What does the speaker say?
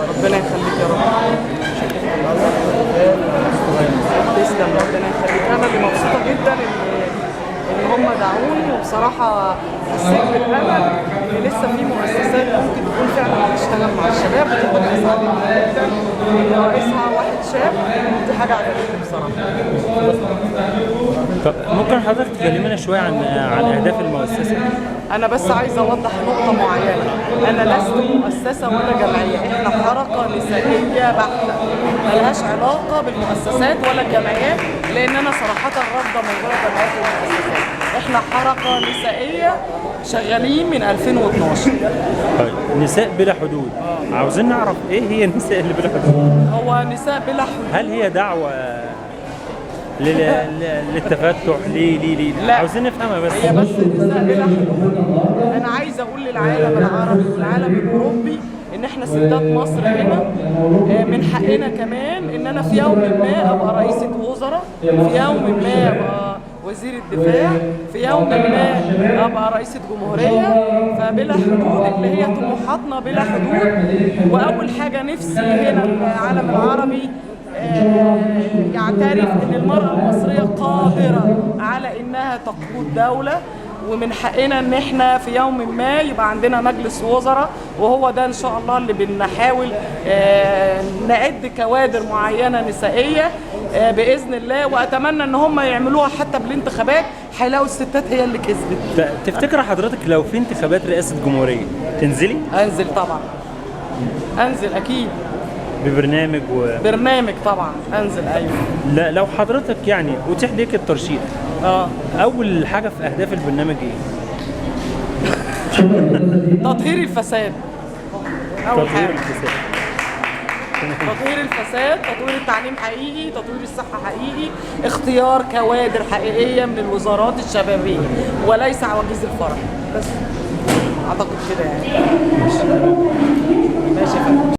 ربنا يخليك يا رب. تسلم، ربنا يخليك. انا اللي مبسوطه جدا ان هم دعوني، وبصراحه حسيت بالامل ان لسه في مؤسسات ممكن تكون فعلا بتشتغل مع الشباب، ودي حاجه سعدتني جدا ان رئيسها واحد شاب. دي حاجه عجبتني بصراحه. طب ممكن حضرتك تكلمنا شويه عن اهداف المؤسسه؟ أنا بس عايزة أوضح نقطة معينة. أنا لست مؤسسة ولا جمعية، إحنا حركة نسائية بحتة، ملهاش علاقة بالمؤسسات ولا الجمعيات، لأن أنا صراحة رافضة موضوع الجمعيات والمؤسسات. إحنا حركة نسائية شغالين من 2012. طيب نساء بلا حدود، عاوزين نعرف ايه هي النساء اللي بلا حدود؟ هو نساء بلا حدود. هل هي دعوه للتفتح؟ ليه لا، عاوزين نفهمها بس. هي بس نساء بلا حدود. أنا عايزة أقول للعالم العربي والعالم الأوروبي إن إحنا ستات مصر هنا من حقنا كمان إن أنا في يوم ما أبقى رئيسة وزراء، في يوم ما أبقى وزير الدفاع، في يوم ما أبقى رئيسة جمهورية. فبلا حدود اللي هي طموحاتنا بلا حدود. وأول حاجة نفسي هنا العالم العربي يعترف ان المرأة المصرية قادرة على انها تقود دولة، ومن حقنا ان احنا في يوم ما يبقى عندنا مجلس وزراء، وهو ده ان شاء الله اللي بنحاول نعد كوادر معينة نسائية باذن الله. واتمنى ان هم يعملوها حتى بالانتخابات، هيلاقوا الستات هي اللي كسبت. تفتكر حضرتك لو في انتخابات رئاسة جمهورية تنزلي؟ انزل طبعا، انزل اكيد ببرنامج برنامج طبعا انزل. ايوه. لا لو حضرتك يعني اتيح ليك الترشيح، اول حاجه في اهداف البرنامج ايه؟ تطهير الفساد. اول تطهير حاجه الفساد. تطوير الفساد، تطوير التعليم حقيقي، تطوير الصحه حقيقي، اختيار كوادر حقيقيه من الوزارات الشبابيه وليس عواجيز الفرح. بس اعتقد كده يعني. ماشي يا فندم.